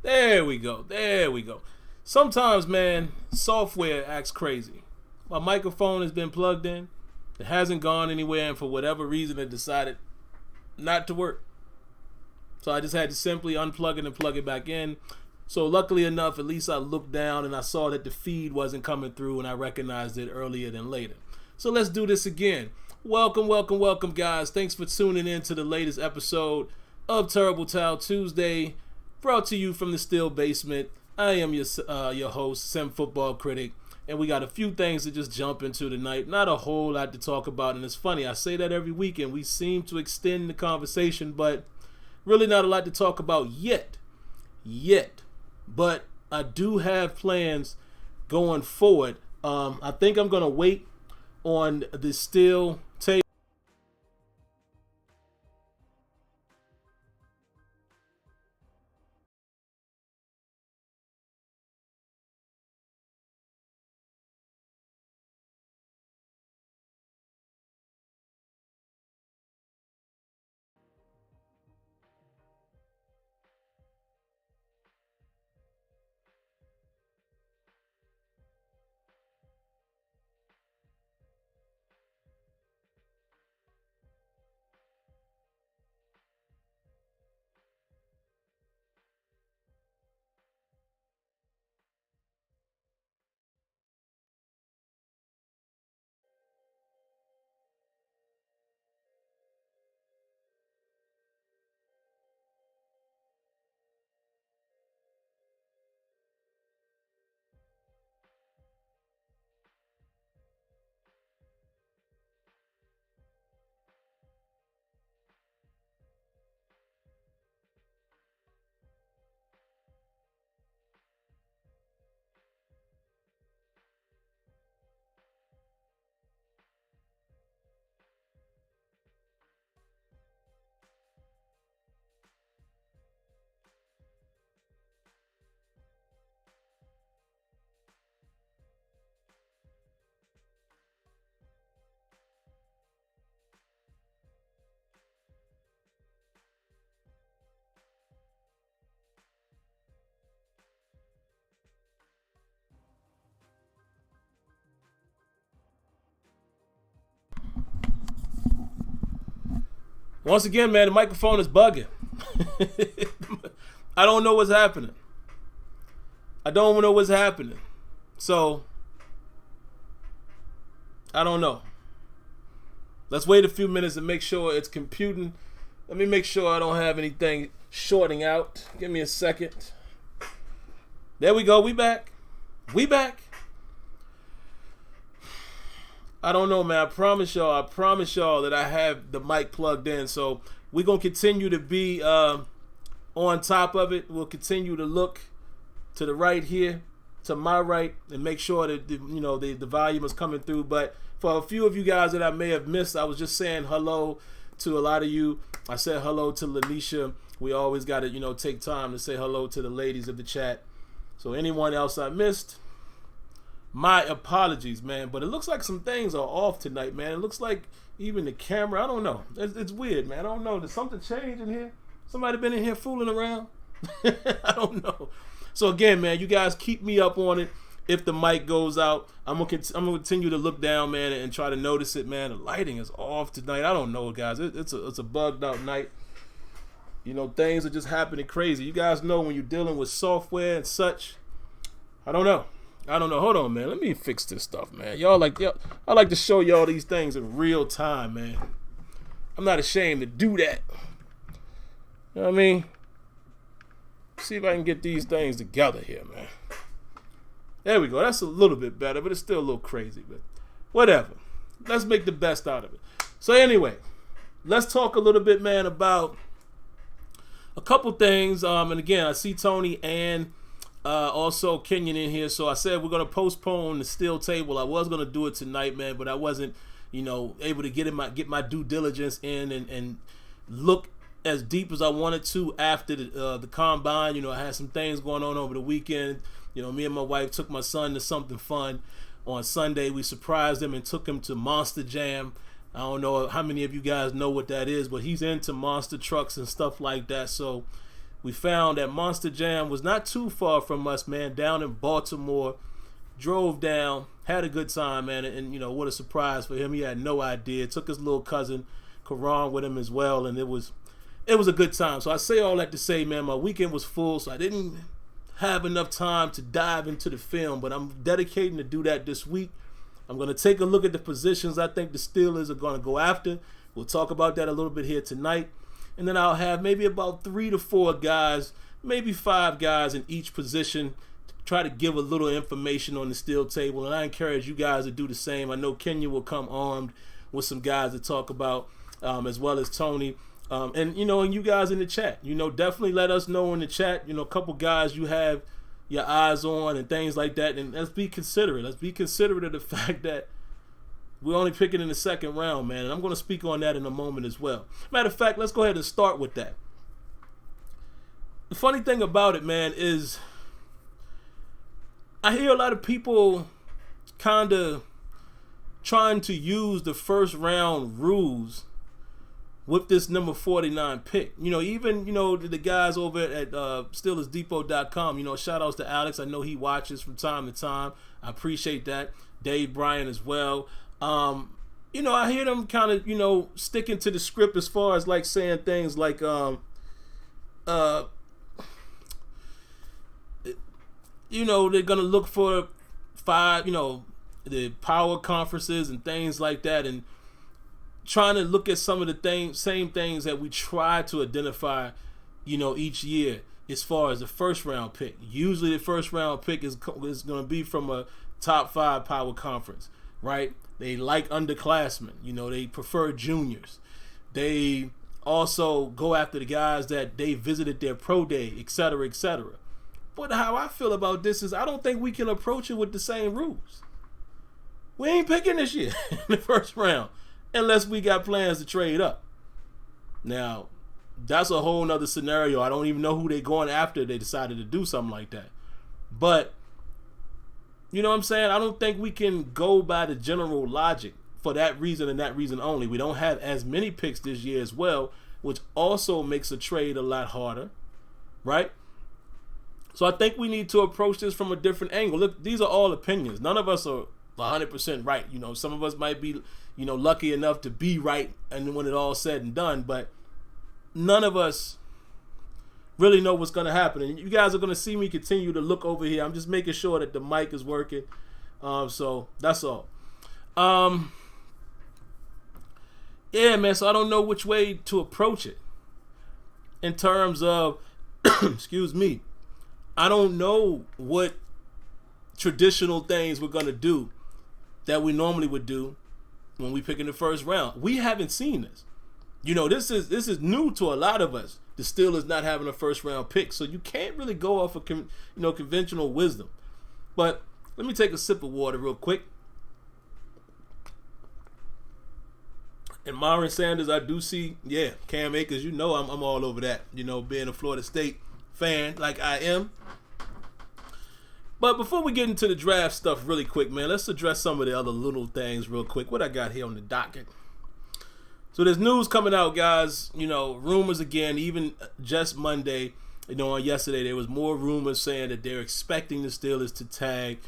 There we go. There we go. Sometimes, man, software acts crazy. My microphone has been plugged in. It hasn't gone anywhere, and for whatever reason, it decided not to work. So I just had to simply unplug it and plug it back in. So luckily enough, at least I looked down and I saw that the feed wasn't coming through, and I recognized it earlier than later. So let's do this again. Welcome, welcome, welcome, guys. Thanks for tuning in to the latest episode of Terrible Towel Tuesday, brought to you from the Steel Basement. I am your host, SimFBallCritic, and we got a few things to just jump into tonight. Not a whole lot to talk about, and it's funny, I say that every week, and we seem to extend the conversation, but really not a lot to talk about yet. But I do have plans going forward. I think I'm going to wait on the steel table. Once again, man, the microphone is bugging. I don't know what's happening. So, I don't know. Let's wait a few minutes and make sure it's computing. Let me make sure I don't have anything shorting out. Give me a second. There we go. We back. I don't know, man. I promise y'all that I have the mic plugged in. So we're going to continue to be on top of it. We'll continue to look to the right here, to my right, and make sure that the volume is coming through. But for a few of you guys that I may have missed, I was just saying hello to a lot of you. I said hello to Lanisha. We always got to, take time to say hello to the ladies of the chat. So anyone else I missed, my apologies, man. But it looks like some things are off tonight, man. It looks like even the camera, I don't know. It's weird, man. I don't know. Did something change in here? Somebody been in here fooling around? I don't know. So again, man, you guys keep me up on it. If the mic goes out, I'm gonna continue to look down, man, and try to notice it, man. The lighting is off tonight. I don't know, guys. It's a bugged out night. Things are just happening crazy. You guys know when you're dealing with software and such. I don't know. Hold on, man. Let me fix this stuff, man. I like to show y'all these things in real time, man. I'm not ashamed to do that. You know what I mean? See if I can get these things together here, man. There we go. That's a little bit better, but it's still a little crazy. But whatever. Let's make the best out of it. So anyway, let's talk a little bit, man, about a couple things. And again, I see Tony and also Kenyon in here. So I said we're going to postpone the steel table. I was going to do it tonight, man, but I wasn't, able to get my due diligence in and look as deep as I wanted to after the combine. I had some things going on over the weekend. Me and my wife took my son to something fun. On Sunday, we surprised him and took him to Monster Jam. I don't know how many of you guys know what that is, but he's into monster trucks and stuff like that. So We found that Monster Jam was not too far from us, man, down in Baltimore. Drove down, had a good time, man, and you know, what a surprise for him. He had no idea. Took his little cousin, Karan, with him as well, and it was a good time. So I say all that to say, man, my weekend was full, so I didn't have enough time to dive into the film, but I'm dedicating to do that this week. I'm going to take a look at the positions I think the Steelers are going to go after. We'll talk about that a little bit here tonight. And then I'll have maybe about 3 to 4 guys, maybe 5 guys in each position, try to give a little information on the steel table, and I encourage you guys to do the same. I know Kenya will come armed with some guys to talk about, as well as Tony, and you know, and you guys in the chat, you know, definitely let us know in the chat, you know, a couple guys you have your eyes on and things like that, and let's be considerate. Let's be considerate of the fact that we're only picking in the second round, man, and I'm going to speak on that in a moment as well. Matter of fact, let's go ahead and start with that. The funny thing about it, man, is I hear a lot of people kind of trying to use the first round rules with this number 49 pick. You know, even, you know, the guys over at SteelersDepot.com, you know, shout outs to Alex. I know he watches from time to time. I appreciate that. Dave Bryan as well. You know, I hear them kind of, you know, sticking to the script as far as like saying things like, you know, they're going to look for 5, you know, the power conferences and things like that, and trying to look at some of the same things that we try to identify, you know, each year as far as the first round pick. Usually the first round pick is going to be from a top 5 power conference, right? They like underclassmen, you know, they prefer juniors. They also go after the guys that they visited their pro day, etc., etc. But how I feel about this is I don't think we can approach it with the same rules. We ain't picking this year in the first round unless we got plans to trade up. Now, that's a whole nother scenario. I don't even know who they're going after they decided to do something like that. But, you know what I'm saying? I don't think we can go by the general logic for that reason and that reason only. We don't have as many picks this year as well, which also makes a trade a lot harder, right? So I think we need to approach this from a different angle. Look, these are all opinions. None of us are 100% right. You know, some of us might be, you know, lucky enough to be right and when it all said and done, but none of us really know what's going to happen. And you guys are going to see me continue to look over here. I'm just making sure that the mic is working. So that's all. Yeah, man, so I don't know which way to approach it in terms of, excuse me, I don't know what traditional things we're going to do that we normally would do when we pick in the first round. We haven't seen this. You know, this is new to a lot of us, the Steelers not having a first round pick. So you can't really go off of conventional wisdom. But let me take a sip of water real quick. And Myron Sanders, I do see, yeah, Cam Akers, you know I'm all over that. You know, being a Florida State fan like I am. But before we get into the draft stuff really quick, man, let's address some of the other little things real quick. What I got here on the docket. So there's news coming out, guys. You know, rumors again, even just Monday, you know, on yesterday, there was more rumors saying that they're expecting the Steelers to tag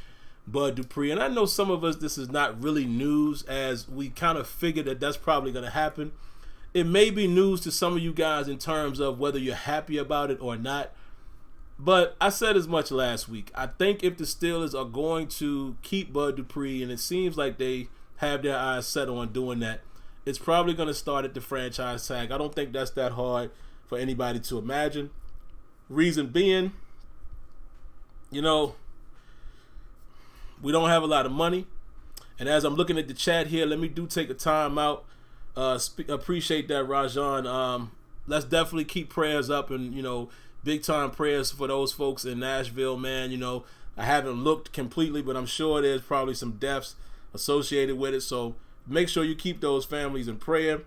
Bud Dupree. And I know some of us, this is not really news, as we kind of figured that that's probably going to happen. It may be news to some of you guys in terms of whether you're happy about it or not. But I said as much last week. I think if the Steelers are going to keep Bud Dupree, and it seems like they have their eyes set on doing that, it's probably going to start at the franchise tag. I don't think that's that hard for anybody to imagine. Reason being, you know, we don't have a lot of money. And as I'm looking at the chat here, let me take a time out. Appreciate that, Rajan. Let's definitely keep prayers up, and, you know, big time prayers for those folks in Nashville, man. You know, I haven't looked completely, but I'm sure there's probably some deaths associated with it. So make sure you keep those families in prayer.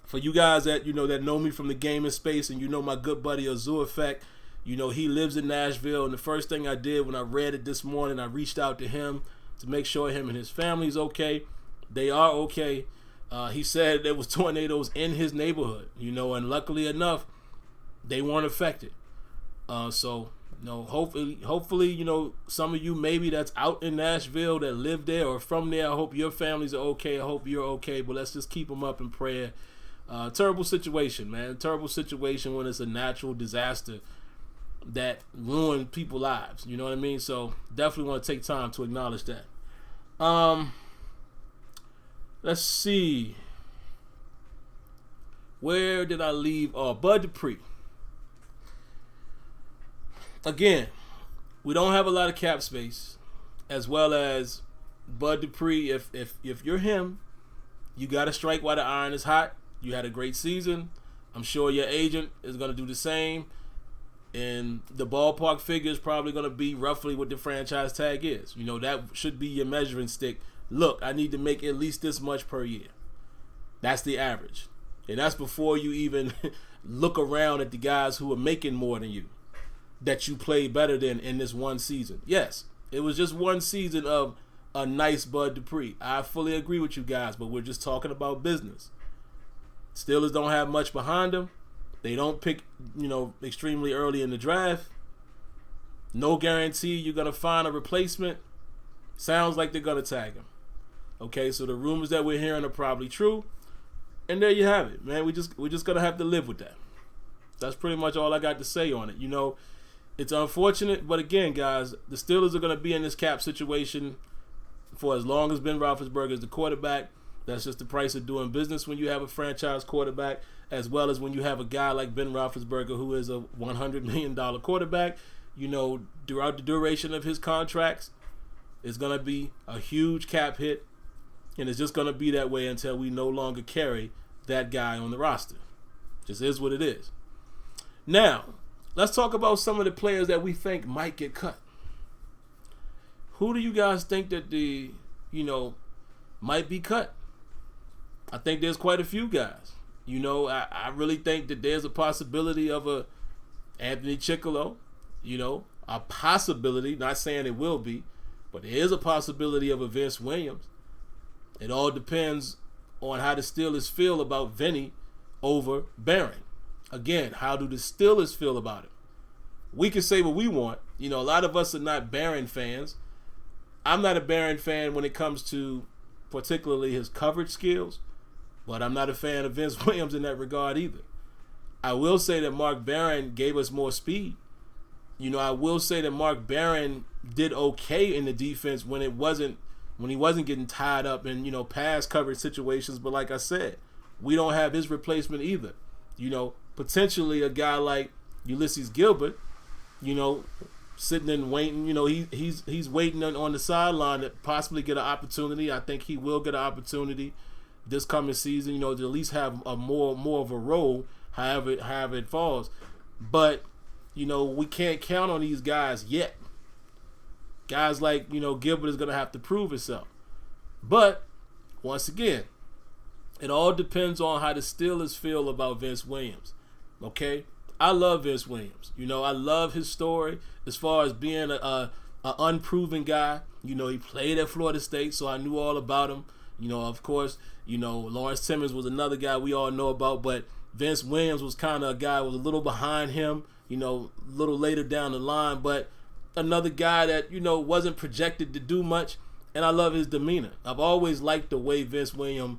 For you guys that, you know, that know me from the gaming space, and you know my good buddy Azul Effect, you know, he lives in Nashville. And the first thing I did when I read it this morning, I reached out to him to make sure him and his family's okay. They are okay. He said there was tornadoes in his neighborhood, you know, and luckily enough, they weren't affected. So hopefully, some of you maybe that's out in Nashville that live there or from there, I hope your families are okay. I hope you're okay. But let's just keep them up in prayer. Terrible situation, man. Terrible situation when it's a natural disaster that ruined people's lives. You know what I mean? So definitely want to take time to acknowledge that. Let's see. Where did I leave? Bud Dupree. Again, we don't have a lot of cap space, as well as Bud Dupree. If you're him, you got to strike while the iron is hot. You had a great season. I'm sure your agent is going to do the same. And the ballpark figure is probably going to be roughly what the franchise tag is. That should be your measuring stick. Look, I need to make at least this much per year. That's the average. And that's before you even look around at the guys who are making more than you, that you played better than in this one season. Yes, it was just one season of a nice Bud Dupree. I fully agree with you guys, but we're just talking about business. Steelers don't have much behind them. They don't pick, extremely early in the draft. No guarantee you're going to find a replacement. Sounds like they're going to tag him. Okay, so the rumors that we're hearing are probably true. And there you have it, man. We're just going to have to live with that. That's pretty much all I got to say on it. It's unfortunate, but again, guys, the Steelers are going to be in this cap situation for as long as Ben Roethlisberger is the quarterback. That's just the price of doing business when you have a franchise quarterback, as well as when you have a guy like Ben Roethlisberger who is a $100 million quarterback. Throughout the duration of his contracts, it's going to be a huge cap hit, and it's just going to be that way until we no longer carry that guy on the roster. Just is what it is. Now, let's talk about some of the players that we think might get cut. Who do you guys think that might be cut? I think there's quite a few guys. I really think that there's a possibility of a Anthony Chickalo. A possibility, not saying it will be, but there is a possibility of a Vince Williams. It all depends on how the Steelers feel about Vinny over Barron. Again, how do the Steelers feel about it? We can say what we want. A lot of us are not Barron fans. I'm not a Barron fan when it comes to particularly his coverage skills, but I'm not a fan of Vince Williams in that regard either. I will say that Mark Barron gave us more speed. I will say that Mark Barron did okay in the defense when he wasn't getting tied up in, pass coverage situations. But like I said, we don't have his replacement either. Potentially a guy like Ulysses Gilbert, sitting and waiting. He's waiting on the sideline to possibly get an opportunity. I think he will get an opportunity this coming season, to at least have a more of a role, however it falls. But, we can't count on these guys yet. Guys like, Gilbert is going to have to prove himself. But, once again, it all depends on how the Steelers feel about Vince Williams. Okay? I love Vince Williams. I love his story as far as being a unproven guy. He played at Florida State, so I knew all about him. Of course, Lawrence Timmons was another guy we all know about, but Vince Williams was kind of a guy who was a little behind him, a little later down the line, but another guy that, wasn't projected to do much, and I love his demeanor. I've always liked the way Vince Williams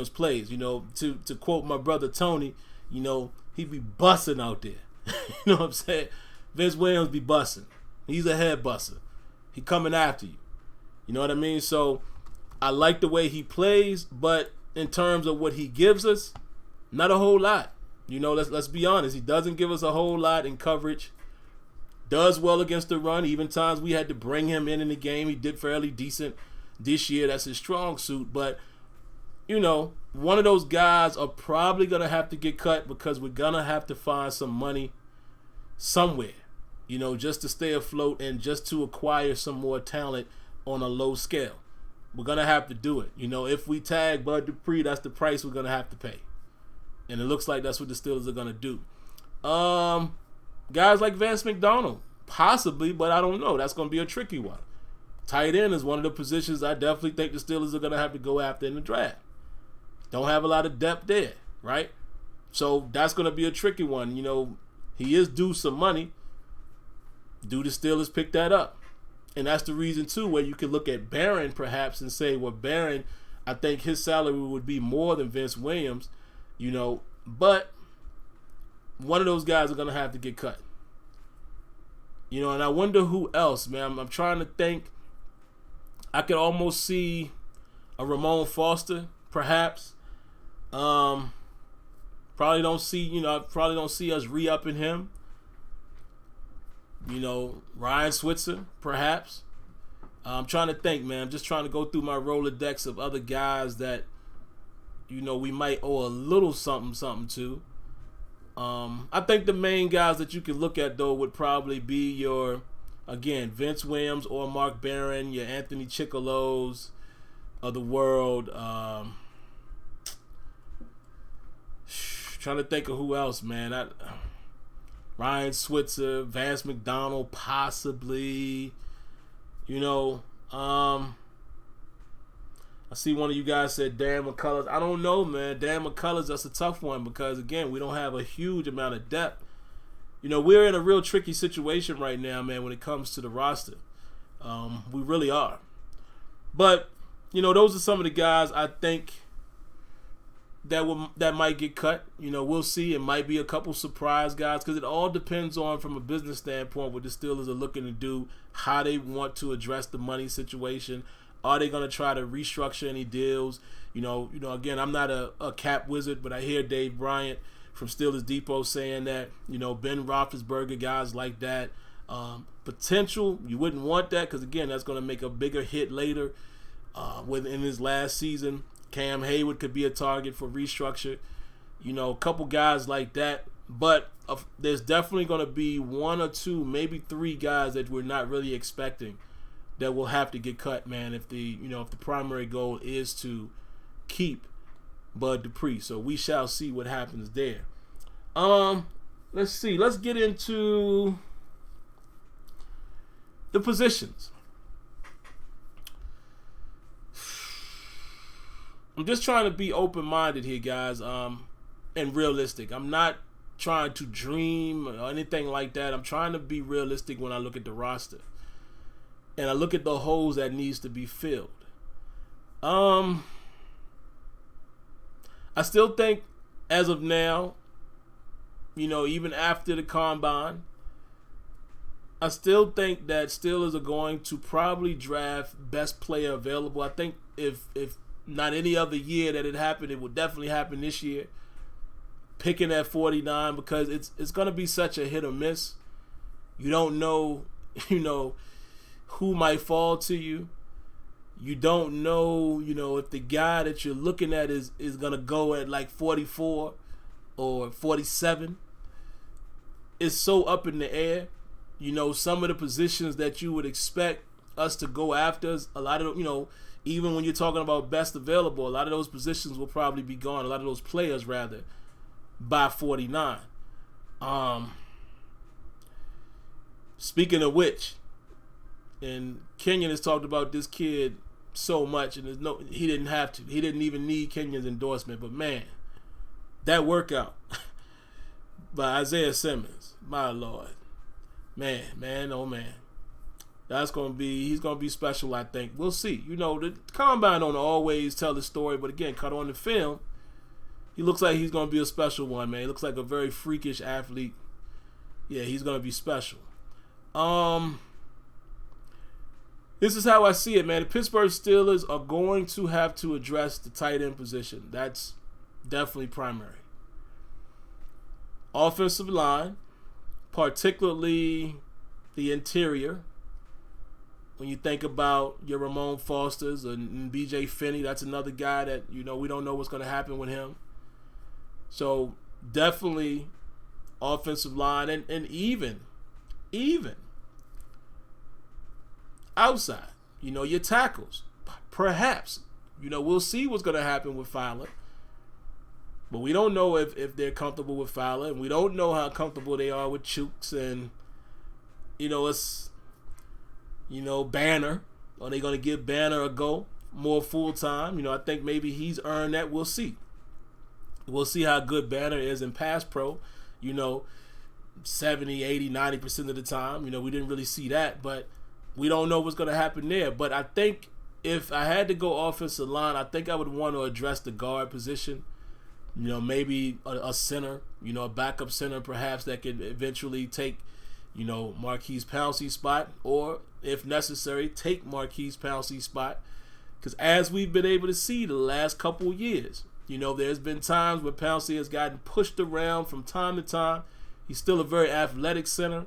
plays. To quote my brother Tony, he be busting out there. You know what I'm saying? Vince Williams be busting. He's a head buster. He coming after you. You know what I mean? So I like the way he plays, but in terms of what he gives us, not a whole lot. Let's be honest. He doesn't give us a whole lot in coverage. Does well against the run. Even times we had to bring him in the game. He did fairly decent this year. That's his strong suit. But, one of those guys are probably going to have to get cut because we're going to have to find some money somewhere, just to stay afloat and just to acquire some more talent on a low scale. We're going to have to do it. If we tag Bud Dupree, that's the price we're going to have to pay. And it looks like that's what the Steelers are going to do. Guys like Vance McDonald, possibly, but I don't know. That's going to be a tricky one. Tight end is one of the positions I definitely think the Steelers are going to have to go after in the draft. Don't have a lot of depth there, right? So that's going to be a tricky one. He is due some money. Do the Steelers pick that up? And that's the reason, too, where you can look at Barron perhaps and say, well, Barron, I think his salary would be more than Vince Williams, but one of those guys are going to have to get cut. And I wonder who else, man. I'm trying to think. I could almost see a Ramon Foster, perhaps. Probably don't see us re-upping him. Ryan Switzer, perhaps. I'm trying to think, man. I'm just trying to go through my Rolodex of other guys that, we might owe a little something to. I think the main guys that you can look at, though, would probably be your, again, Vince Williams or Mark Barron, your Anthony Chicolos of the world. Trying to think of who else, man. Ryan Switzer, Vance McDonald, possibly. I see one of you guys said Dan McCullers. I don't know, man. Dan McCullers, that's a tough one because, again, we don't have a huge amount of depth. We're in a real tricky situation right now, man, when it comes to the roster. We really are. But, those are some of the guys I think that might get cut. We'll see. It might be a couple surprise guys because it all depends on, from a business standpoint, what the Steelers are looking to do, how they want to address the money situation. Are they going to try to restructure any deals? Again, I'm not a cap wizard, but I hear Dave Bryant from Steelers Depot saying that, Ben Roethlisberger, guys like that, potential, you wouldn't want that because, again, that's going to make a bigger hit later within his last season. Cam Hayward could be a target for restructure. A couple guys like that. But there's definitely going to be one or two, maybe three guys that we're not really expecting that will have to get cut, man, if the primary goal is to keep Bud Dupree. So we shall see what happens there. Let's see. Let's get into the positions. I'm just trying to be open-minded here, guys, and realistic. I'm not trying to dream or anything like that. I'm trying to be realistic when I look at the roster. And I look at the holes that needs to be filled. I still think, as of now, even after the combine, I still think that Steelers are going to probably draft best player available. I think if not any other year that it happened, it would definitely happen this year. Picking at 49 because it's going to be such a hit or miss. You don't know, who might fall to you. You don't know, if the guy that you're looking at is going to go at like 44 or 47. It's so up in the air. Some of the positions that you would expect us to go after, a lot of, even when you're talking about best available, a lot of those positions will probably be gone, a lot of those players, rather, by 49. Speaking of which, and Kenyon has talked about this kid so much, and he didn't have to. He didn't even need Kenyon's endorsement. But man, that workout by Isaiah Simmons, my Lord, man, oh man, he's gonna be special. I think we'll see. The combine don't always tell the story, but again, cut on the film, he looks like he's gonna be a special one, man. He looks like a very freakish athlete. Yeah, he's gonna be special. This is how I see it, man. The Pittsburgh Steelers are going to have to address the tight end position. That's definitely primary. Offensive line, particularly the interior. When you think about your Ramon Fosters and B.J. Finney, that's another guy that, we don't know what's going to happen with him. So definitely offensive line and even outside, your tackles, perhaps, we'll see what's going to happen with Fowler, but we don't know if they're comfortable with Fowler, and we don't know how comfortable they are with Chooks and, it's, Banner. Are they going to give Banner a go more full time? I think maybe he's earned that. We'll see. We'll see how good Banner is in pass pro. 70, 80, 90% of the time. We didn't really see that, but we don't know what's going to happen there. But I think if I had to go offensive line, I think I would want to address the guard position. Maybe a center, a backup center perhaps that could eventually take, Marquise Pouncey's spot, or if necessary, take Marquise Pouncey's spot. Because as we've been able to see the last couple of years, there's been times where Pouncey has gotten pushed around from time to time. He's still a very athletic center,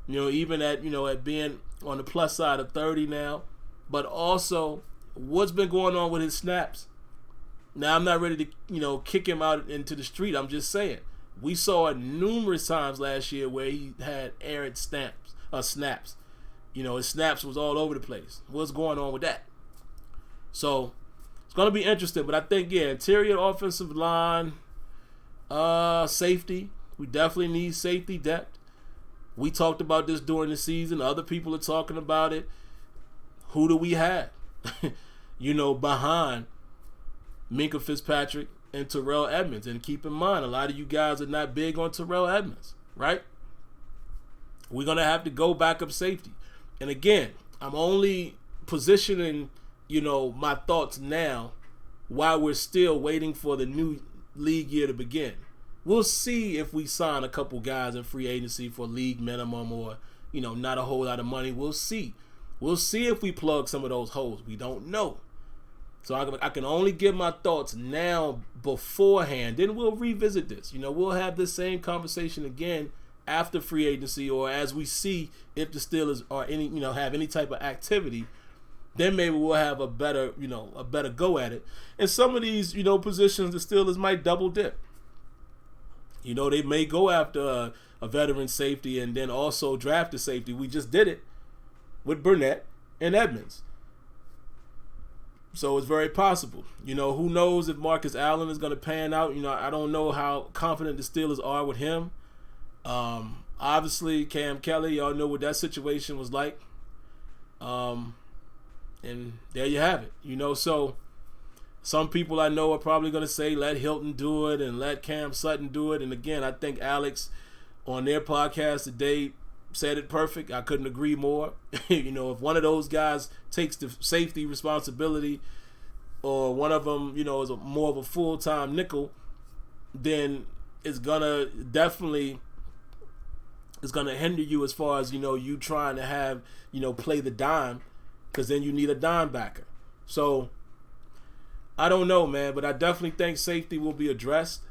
even at being on the plus side of 30 now. But also, what's been going on with his snaps? Now, I'm not ready to, kick him out into the street. I'm just saying. We saw it numerous times last year where he had errant snaps. His snaps was all over the place. What's going on with that? So, it's going to be interesting. But I think, interior offensive line, safety. We definitely need safety depth. We talked about this during the season. Other people are talking about it. Who do we have? Behind Minkah Fitzpatrick and Terrell Edmonds. And keep in mind, a lot of you guys are not big on Terrell Edmonds, right? We're going to have to go backup safety. And again, I'm only positioning, my thoughts now while we're still waiting for the new league year to begin. We'll see if we sign a couple guys in free agency for league minimum or, not a whole lot of money. We'll see. We'll see if we plug some of those holes. We don't know. So I can only give my thoughts now beforehand. Then we'll revisit this. We'll have this same conversation again after free agency, or as we see if the Steelers are have any type of activity. Then maybe we'll have a better go at it. And some of these, positions the Steelers might double dip. They may go after a veteran safety and then also draft a safety. We just did it with Burnett and Edmonds. So it's very possible. Who knows if Marcus Allen is going to pan out. I don't know how confident the Steelers are with him. Obviously, Cam Kelly, y'all know what that situation was like. And there you have it. So some people I know are probably going to say, let Hilton do it and let Cam Sutton do it. And again, I think Alex on their podcast today said it perfect. I couldn't agree more. If one of those guys takes the safety responsibility, or one of them, is more of a full-time nickel, then it's gonna hinder you as far as you trying to have play the dime, because then you need a dime backer. So I don't know, man, but I definitely think safety will be addressed.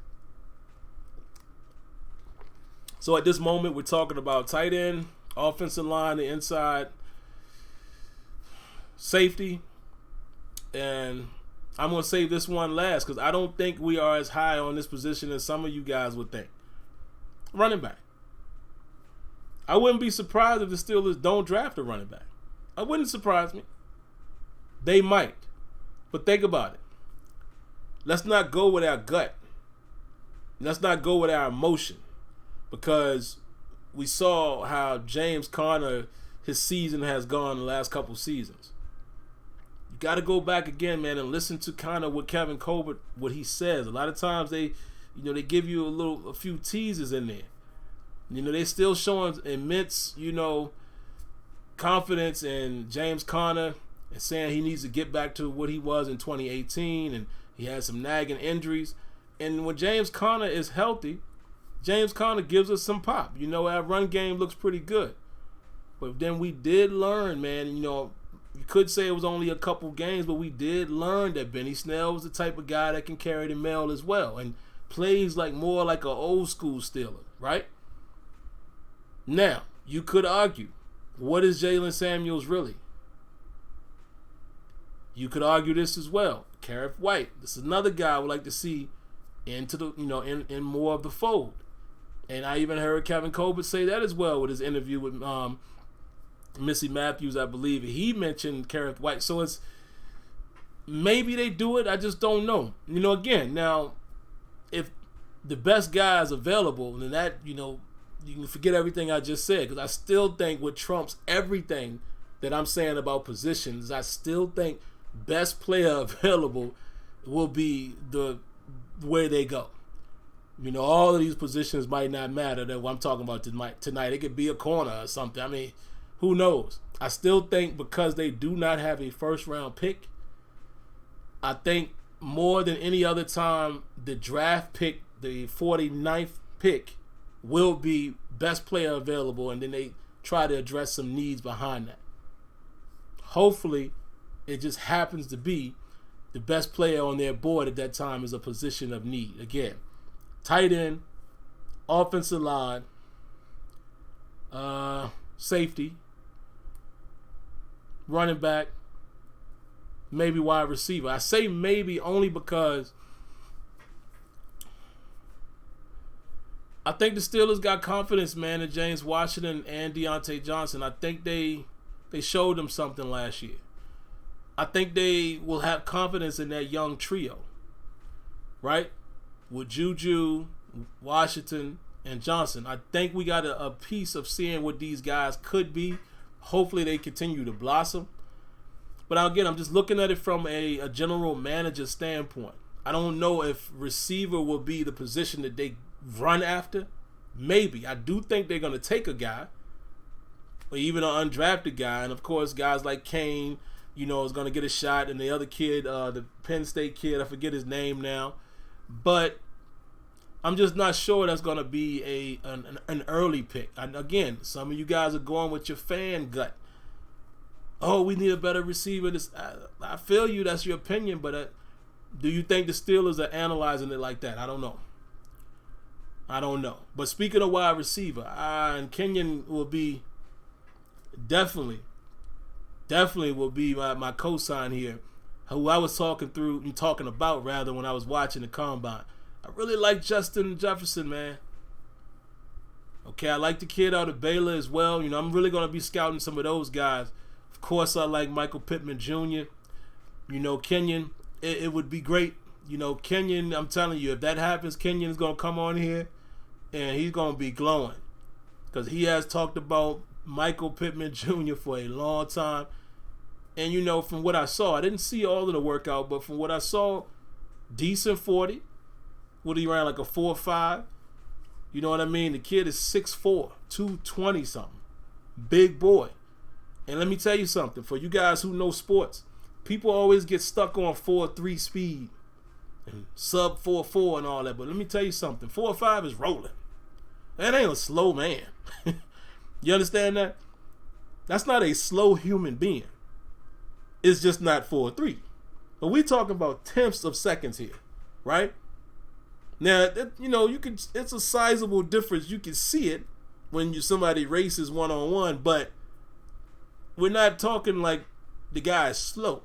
So at this moment, we're talking about tight end, offensive line, the inside, safety, and I'm going to save this one last because I don't think we are as high on this position as some of you guys would think. Running back. I wouldn't be surprised if the Steelers don't draft a running back. It wouldn't surprise me. They might. But think about it. Let's not go with our gut. Let's not go with our emotion. Because we saw how James Conner, his season has gone the last couple seasons. You got to go back again, man, and listen to kind of what Kevin Colbert, what he says. A lot of times they give you a few teasers in there. They're still showing immense, confidence in James Conner and saying he needs to get back to what he was in 2018, and he had some nagging injuries. And when James Conner is healthy, James Conner gives us some pop. Our run game looks pretty good. But then we did learn, man, you could say it was only a couple games, but we did learn that Benny Snell was the type of guy that can carry the mail as well and plays more like an old school Steeler, right? Now, you could argue, what is Jalen Samuels really? You could argue this as well. Karif White, this is another guy I would like to see into the, in more of the fold. And I even heard Kevin Colbert say that as well with his interview with Missy Matthews, I believe. He mentioned Karif White. So it's maybe they do it. I just don't know. Again, now, if the best guy is available, then that, you can forget everything I just said. Because I still think what trumps everything that I'm saying about positions, I still think best player available will be the way they go. You know, all of these positions might not matter that I'm talking about tonight. It could be a corner or something. I mean, who knows? I still think because they do not have a first-round pick, I think more than any other time, the draft pick, the 49th pick, will be best player available, and then they try to address some needs behind that. Hopefully, it just happens to be the best player on their board at that time is a position of need. Again, tight end, offensive line, safety, running back, maybe wide receiver. I say maybe only because I think the Steelers got confidence, man, in James Washington and Deontay Johnson. I think they showed them something last year. I think they will have confidence in that young trio, right? With Juju, Washington, and Johnson. I think we got a piece of seeing what these guys could be. Hopefully they continue to blossom. But again, I'm just looking at it from a general manager standpoint. I don't know if receiver will be the position that they run after. Maybe. I do think they're going to take a guy, or even an undrafted guy. And, of course, guys like Kane, you know, is going to get a shot. And the other kid, the Penn State kid, I forget his name now. But I'm just not sure that's going to be an early pick. And again, some of you guys are going with your fan gut. Oh, we need a better receiver. I feel you. That's your opinion. But do you think the Steelers are analyzing it like that? I don't know. But speaking of wide receiver, and Kenyon will be definitely will be my cosign here, who I was talking about when I was watching the combine. I really like Justin Jefferson, man. Okay, I like the kid out of Baylor as well. You know, I'm really going to be scouting some of those guys. Of course, I like Michael Pittman Jr. You know, Kenyon, it would be great. You know, Kenyon, I'm telling you, if that happens, Kenyon's going to come on here and he's going to be glowing. Because he has talked about Michael Pittman Jr. for a long time. And, you know, from what I saw, I didn't see all of the workout, but from what I saw, decent 40. What he ran, like a 4.5? You know what I mean? The kid is 6'4", 220 something. Big boy. And let me tell you something. For you guys who know sports, people always get stuck on 4.3 speed and sub 4.4 and all that. But let me tell you something. 4.5 is rolling. That ain't a slow man. You understand that? That's not a slow human being. It's just not 4.3. But we talking about tenths of seconds here, right? Now, you know, it's a sizable difference. You can see it when somebody races one-on-one, but we're not talking like the guy is slow.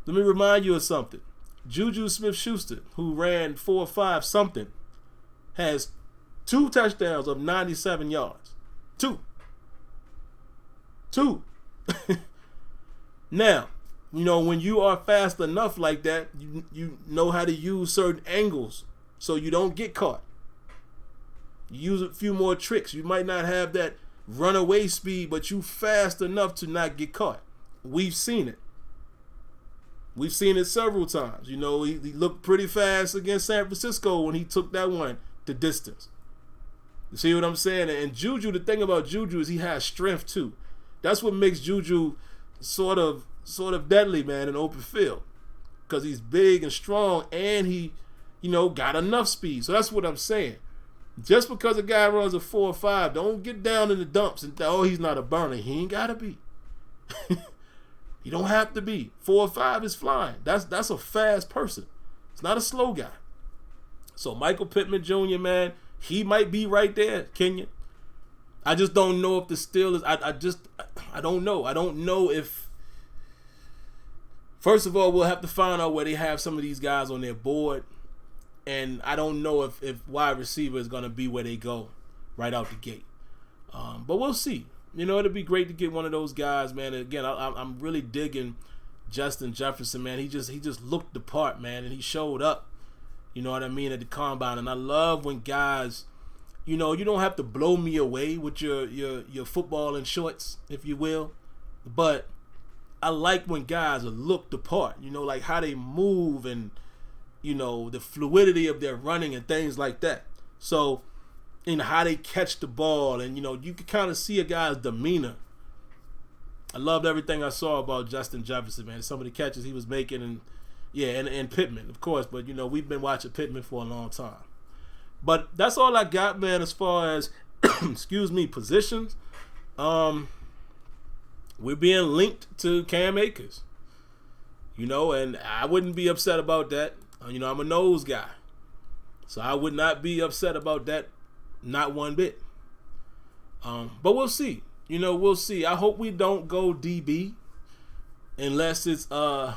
Let me remind you of something. Juju Smith-Schuster, who ran 4.5 something, has 2 touchdowns of 97 yards. Two. Now, you know, when you are fast enough like that, you know how to use certain angles so you don't get caught. You use a few more tricks. You might not have that runaway speed, but you fast enough to not get caught. We've seen it. We've seen it several times. You know, he looked pretty fast against San Francisco when he took that one the distance. You see what I'm saying? And Juju, the thing about Juju is he has strength too. That's what makes Juju sort of deadly, man, in open field. Because he's big and strong and he, you know, got enough speed. So that's what I'm saying. Just because a guy runs a 4.5, don't get down in the dumps and think, oh, he's not a burner. He ain't got to be. He don't have to be. 4.5 is flying. That's a fast person. It's not a slow guy. So Michael Pittman Jr., man, he might be right there, Kenyon. I just don't know if the Steelers, I don't know. I don't know if, first of all, we'll have to find out where they have some of these guys on their board. And I don't know if wide receiver is going to be where they go right out the gate. But we'll see. You know, it'll be great to get one of those guys, man. And again, I'm really digging Justin Jefferson, man. He just looked the part, man, and he showed up. You know what I mean, at the combine. And I love when guys, you know, you don't have to blow me away with your football and shorts, if you will. But I like when guys look the part. You know, like how they move and the fluidity of their running and things like that. So, how they catch the ball, and you can kind of see a guy's demeanor. I loved everything I saw about Justin Jefferson, man. Some of the catches he was making, and Pittman, of course. But we've been watching Pittman for a long time. But that's all I got, man, as far as positions. We're being linked to Cam Akers. And I wouldn't be upset about that. I'm a nose guy. So I would not be upset about that, not one bit. But we'll see. We'll see. I hope we don't go DB unless it's I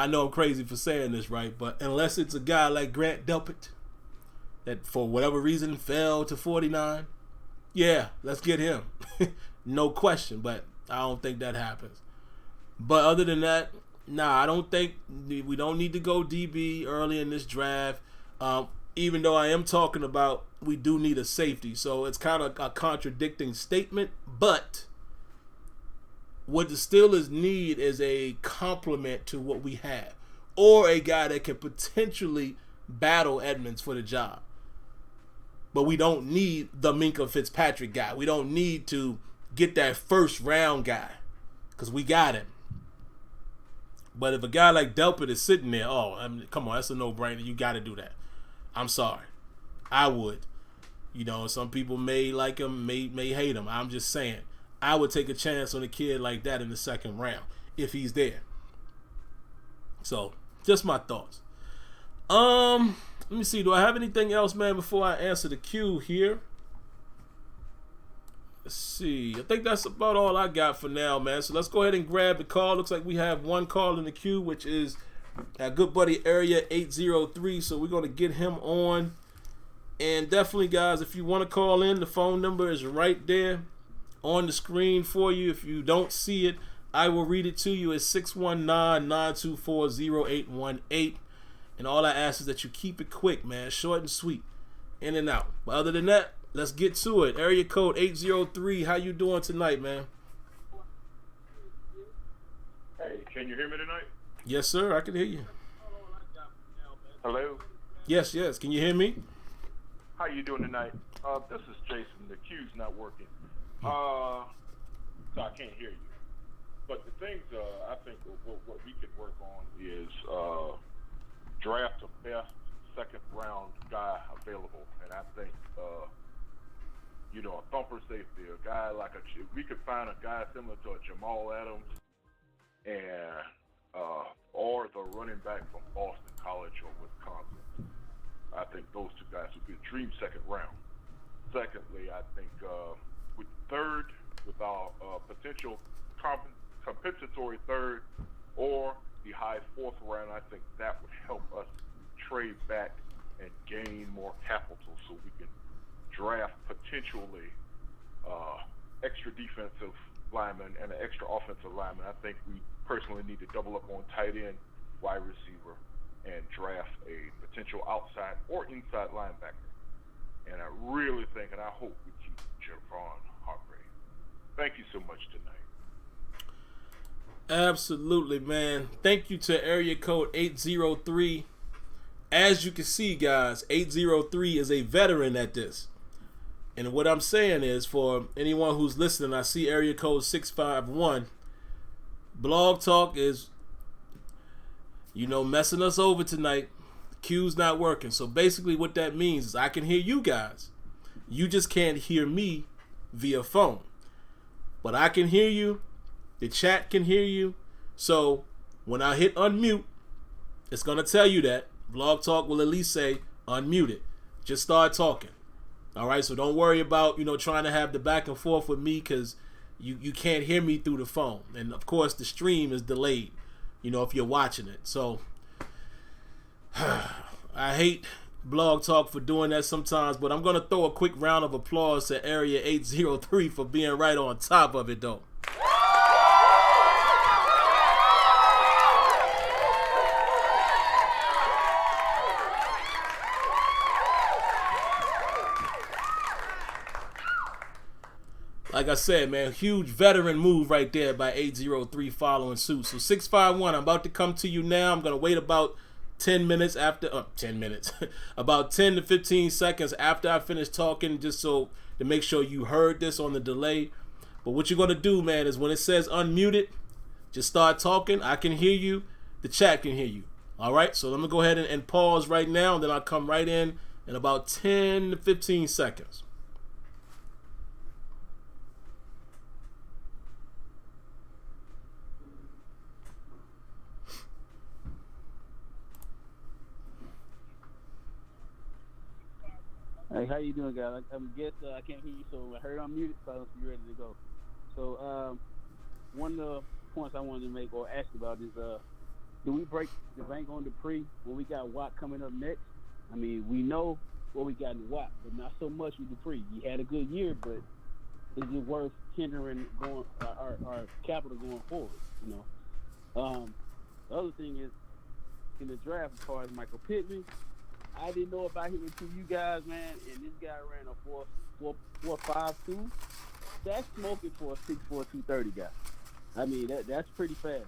know I'm crazy for saying this, right? But unless it's a guy like Grant Delpit that for whatever reason fell to 49. Yeah, let's get him. No question, but I don't think that happens. But other than that, I don't think we don't need to go DB early in this draft. Even though I am talking about we do need a safety. So it's kind of a contradicting statement. But what the Steelers need is a complement to what we have. Or a guy that can potentially battle Edmonds for the job. But we don't need the Minkah Fitzpatrick guy. We don't need to get that first round guy. Because we got him. But if a guy like Delpit is sitting there, come on, that's a no-brainer. You got to do that. I'm sorry. I would. Some people may like him, may hate him. I'm just saying. I would take a chance on a kid like that in the second round if he's there. So, just my thoughts. Let me see. Do I have anything else, man, before I answer the queue here? Let's see. I think that's about all I got for now, man. So let's go ahead and grab the call. Looks like we have one call in the queue, which is our good buddy Area 803. So we're going to get him on. And definitely, guys, if you want to call in, the phone number is right there on the screen for you. If you don't see it, I will read it to you. It's 619-924-0818. And all I ask is that you keep it quick, man. Short and sweet. In and out. But other than that, let's get to it. Area code 803. How you doing tonight, man? Hey, can you hear me tonight? Yes, sir. I can hear you. Hello? Yes. Can you hear me? How you doing tonight? This is Jason. The queue's not working. So I can't hear you. But the things I think what we could work on is draft the best second round guy available. And I think a thumper safety, a guy like we could find a guy similar to a Jamal Adams and or the running back from Boston College or Wisconsin. I think those two guys would be a dream second round. Secondly, I think with our potential compensatory third or the high fourth round, I think that would help us trade back and gain more capital so we can draft potentially extra defensive lineman and an extra offensive lineman. I think we personally need to double up on tight end, wide receiver, and draft a potential outside or inside linebacker. And I really think, and I hope we keep Javon Hargrave. Thank you so much tonight. Absolutely, man. Thank you to area code 803. As you can see, guys, 803 is a veteran at this. And what I'm saying is, for anyone who's listening, I see area code 651. Blog Talk is, messing us over tonight. The queue's not working. So basically what that means is I can hear you guys. You just can't hear me via phone. But I can hear you. The chat can hear you. So when I hit unmute, it's going to tell you that. Blog Talk will at least say unmute it. Just start talking. All right, so don't worry about, trying to have the back and forth with me because you can't hear me through the phone. And, of course, the stream is delayed, if you're watching it. So I hate Blog Talk for doing that sometimes, but I'm going to throw a quick round of applause to Area 803 for being right on top of it, though. Like I said, man, huge veteran move right there by 803 following suit. So 651, I'm about to come to you now. I'm going to wait about 10 minutes after, 10 minutes, about 10 to 15 seconds after I finish talking, just so to make sure you heard this on the delay. But what you're going to do, man, is when it says unmuted, just start talking. I can hear you. The chat can hear you. All right, so I'm going to go ahead and pause right now, and then I'll come right in about 10 to 15 seconds. Hey, how you doing, guys? I guess I can't hear you, so I heard I'm muted, so I'm ready to go. So one of the points I wanted to make or ask about is, do we break the bank on Dupree when we got Watt coming up next? I mean, we know what we got in Watt, but not so much with Dupree. He had a good year, but is it worth hindering going our capital going forward? You know. The other thing is, in the draft, as far as Michael Pittman, I didn't know about him until you guys, man, and this guy ran a 4.52. That's smoking for a 6'4", 230 guy. I mean, that's pretty fast.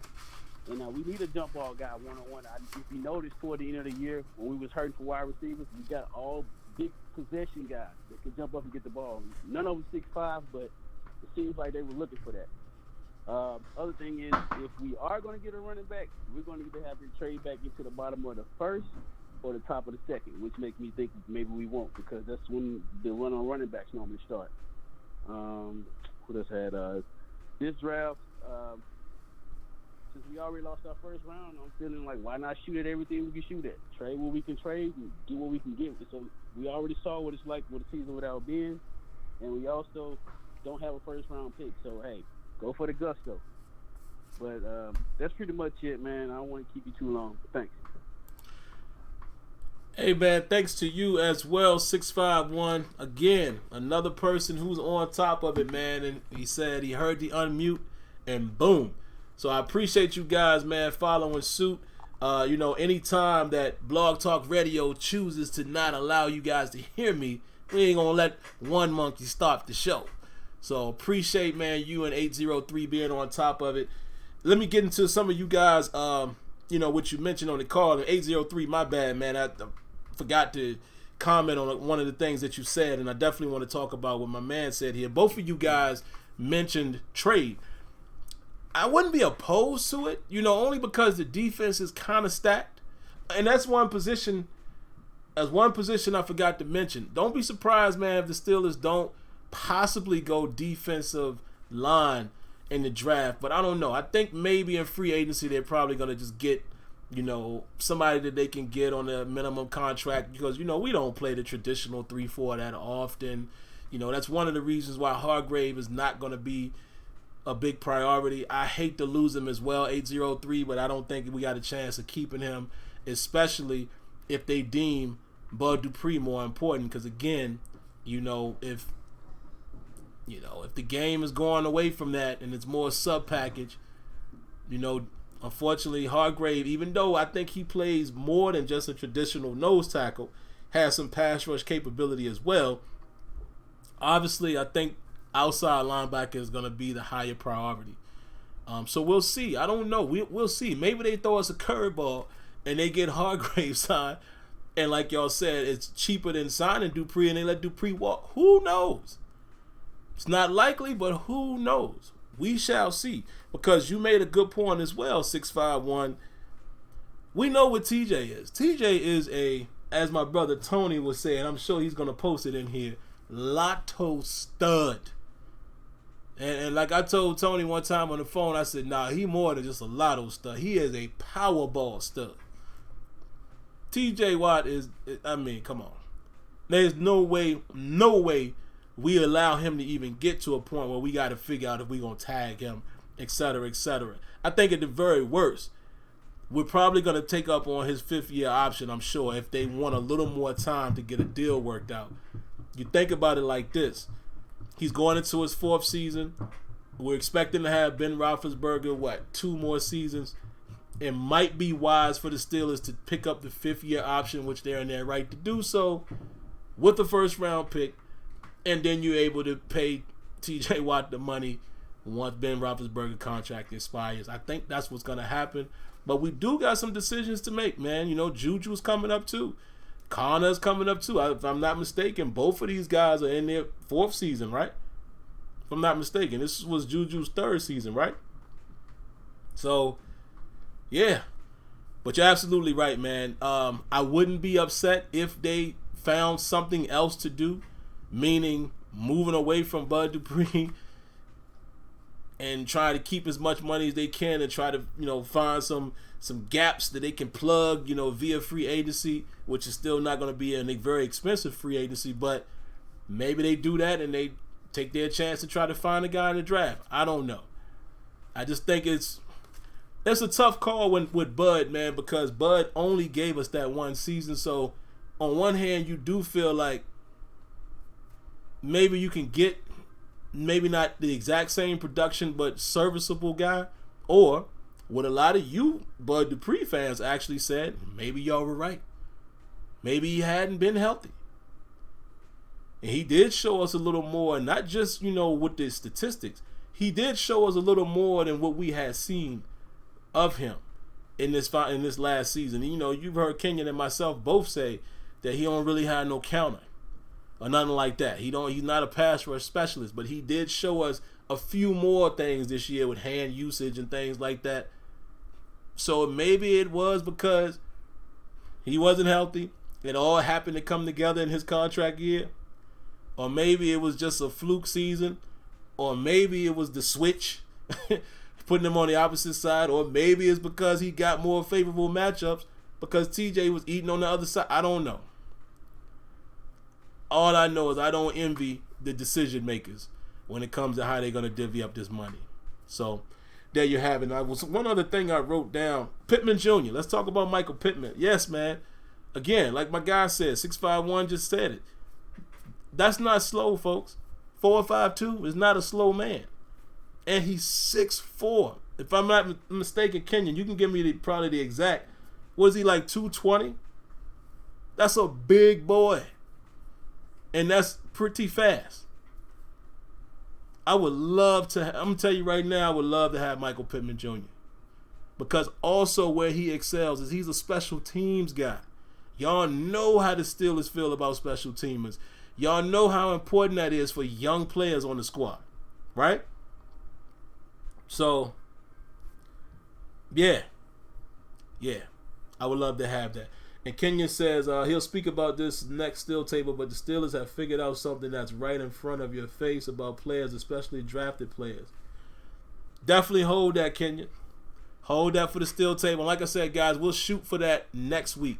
And we need a jump ball guy one-on-one. If you noticed toward the end of the year, when we was hurting for wide receivers, we got all big possession guys that can jump up and get the ball. None of them 6'5", but it seems like they were looking for that. Other thing is, if we are going to get a running back, we're going to have to trade back into the bottom of the first or the top of the second, which makes me think maybe we won't, because that's when the run on running backs normally start. What else had this draft? Since we already lost our first round, I'm feeling like, why not shoot at everything we can shoot at? Trade what we can trade and get what we can get. So we already saw what it's like with a season without Ben, and we also don't have a first round pick. So hey, go for the gusto. But that's pretty much it, man. I don't want to keep you too long. But thanks. Hey, man, thanks to you as well, 651. Again, another person who's on top of it, man. And he said he heard the unmute, and boom. So I appreciate you guys, man, following suit. You know, anytime that Blog Talk Radio chooses to not allow you guys to hear me, we ain't going to let one monkey stop the show. So appreciate, man, you and 803 being on top of it. Let me get into some of you guys, you know, what you mentioned on the call. And 803, my bad, man. I forgot to comment on one of the things that you said, and I definitely want to talk about what my man said here. Both of you guys mentioned trade. I wouldn't be opposed to it, you know, only because the defense is kind of stacked. And that's one position I forgot to mention. Don't be surprised, man, if the Steelers don't possibly go defensive line in the draft. But I don't know. I think maybe in free agency they're probably going to just get, you know, somebody that they can get on a minimum contract, because, you know, we don't play the traditional 3-4 that often. You know, that's one of the reasons why Hargrave is not going to be a big priority. I hate to lose him as well, 803, but I don't think we got a chance of keeping him, especially if they deem Bud Dupree more important. Because again, you know, if the game is going away from that and it's more sub package, you know, unfortunately Hargrave, even though I think he plays more than just a traditional nose tackle, has some pass rush capability as well. Obviously, I think outside linebacker is going to be the higher priority. So we'll see. I don't know. We'll see. Maybe they throw us a curveball and they get Hargrave signed, and like y'all said, it's cheaper than signing Dupree, and they let Dupree walk. Who knows? It's not likely, but who knows? We shall see. Because you made a good point as well, 651. We know what TJ is. TJ is as my brother Tony was saying, I'm sure he's going to post it in here, lotto stud. And like I told Tony one time on the phone, I said, nah, he more than just a lotto stud. He is a Powerball stud. TJ Watt is, I mean, come on. There's no way we allow him to even get to a point where we got to figure out if we're going to tag him, et cetera, et cetera. I think at the very worst, we're probably going to take up on his 5th-year option, I'm sure, if they want a little more time to get a deal worked out. You think about it like this. He's going into his 4th season. We're expecting to have Ben Roethlisberger, 2 more seasons. It might be wise for the Steelers to pick up the 5th-year option, which they're in their right to do so, with the first-round pick, and then you're able to pay TJ Watt the money once Ben Roethlisberger's contract expires. I think that's what's going to happen. But we do got some decisions to make, man. You know, Juju's coming up too. Connor's coming up too. If I'm not mistaken, both of these guys are in their 4th season, right? If I'm not mistaken. This was Juju's 3rd season, right? So, yeah. But you're absolutely right, man. I wouldn't be upset if they found something else to do, meaning moving away from Bud Dupree and try to keep as much money as they can and try to, you know, find some gaps that they can plug, you know, via free agency, which is still not going to be a very expensive free agency, but maybe they do that and they take their chance to try to find a guy in the draft. I don't know. I just think it's a tough call with Bud, man, because Bud only gave us that one season. So on one hand, you do feel like maybe you can get maybe not the exact same production, but serviceable guy. Or what a lot of you Bud Dupree fans actually said, maybe y'all were right. Maybe he hadn't been healthy. And he did show us a little more, not just, you know, with the statistics. He did show us a little more than what we had seen of him in this last season. You know, you've heard Kenyon and myself both say that he don't really have no counter or nothing like that. He's not a pass rush specialist, but he did show us a few more things this year with hand usage and things like that. So maybe it was because he wasn't healthy. It all happened to come together in his contract year. Or maybe it was just a fluke season. Or maybe it was the switch, putting him on the opposite side. Or maybe it's because he got more favorable matchups because TJ was eating on the other side. I don't know. All I know is I don't envy the decision makers when it comes to how they're going to divvy up this money. So there you have it. One other thing I wrote down, Pittman Jr. Let's talk about Michael Pittman. Yes, man. Again, like my guy said, 6'5" just said it. That's not slow, folks. 4'5" is not a slow man. And he's 6'4". If I'm not mistaken, Kenyon, you can give me probably the exact. Was he like 220? That's a big boy. And that's pretty fast. I would love to, I'm going to tell you right now, I would love to have Michael Pittman Jr. Because also where he excels is he's a special teams guy. Y'all know how the Steelers feel about special teamers. Y'all know how important that is for young players on the squad. Right? So, yeah. I would love to have that. And Kenyon says he'll speak about this next Steel Table, but the Steelers have figured out something that's right in front of your face about players, especially drafted players. Definitely hold that, Kenyon. Hold that for the Steel Table. And like I said, guys, we'll shoot for that next week.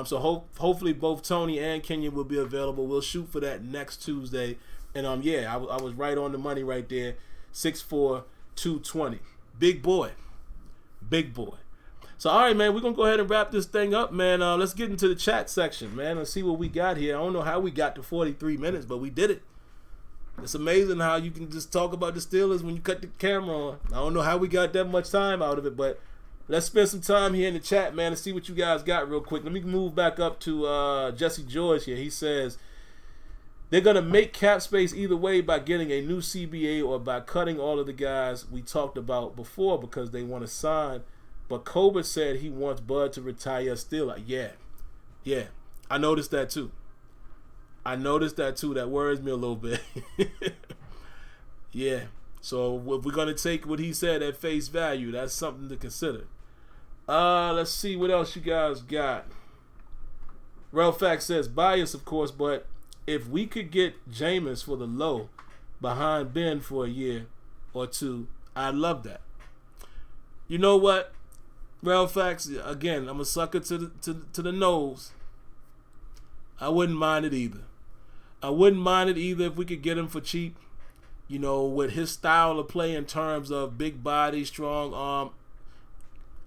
So hopefully both Tony and Kenyon will be available. We'll shoot for that next Tuesday. And I was right on the money right there. 6'4", 220. Big boy. So, all right, man, we're going to go ahead and wrap this thing up, man. Let's get into the chat section, man, and see what we got here. I don't know how we got to 43 minutes, but we did it. It's amazing how you can just talk about the Steelers when you cut the camera on. I don't know how we got that much time out of it, but let's spend some time here in the chat, man, and see what you guys got real quick. Let me move back up to Jesse George here. He says, they're going to make cap space either way by getting a new CBA or by cutting all of the guys we talked about before because they want to sign. But Colbert said he wants Bud to retire still. Like, yeah. I noticed that too. That worries me a little bit. Yeah. So if we're going to take what he said at face value, that's something to consider. Let's see what else you guys got. Ralph Fax says, bias, of course, but if we could get Jameis for the low behind Ben for a year or two, I'd love that. You know what? Ralph Fax, again, I'm a sucker to the nose. I wouldn't mind it either. If we could get him for cheap. You know, with his style of play in terms of big body, strong arm,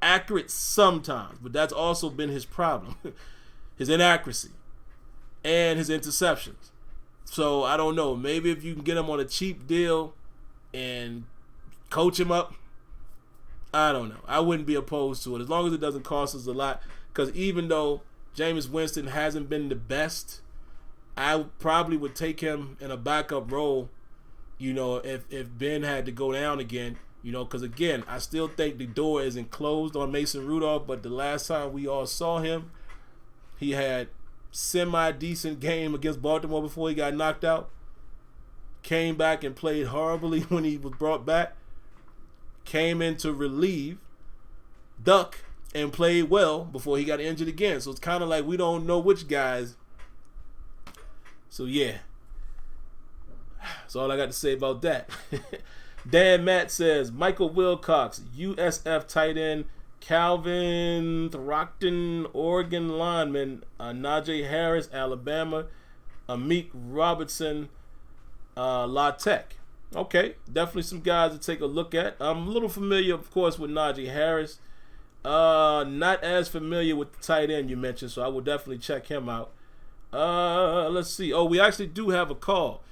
accurate sometimes, but that's also been his problem. His inaccuracy and his interceptions. So, I don't know. Maybe if you can get him on a cheap deal and coach him up, I don't know. I wouldn't be opposed to it as long as it doesn't cost us a lot. Because even though Jameis Winston hasn't been the best, I probably would take him in a backup role You know, if Ben had to go down again, you know, because again, I still think the door isn't closed on Mason Rudolph, but the last time we all saw him, he had semi-decent game against Baltimore before he got knocked out. Came back and played horribly when he was brought back. Came in to relieve, duck, and played well before he got injured again. So it's kind of like we don't know which guys. So yeah. That's all I got to say about that. Dan Matt says, Michael Wilcox, USF tight end, Calvin Throckton, Oregon lineman, Najee Harris, Alabama, Amik Robertson, La Tech. Okay, definitely some guys to take a look at. I'm a little familiar, of course, with Najee Harris. Not as familiar with the tight end you mentioned, so I will definitely check him out. Let's see. Oh, we actually do have a call.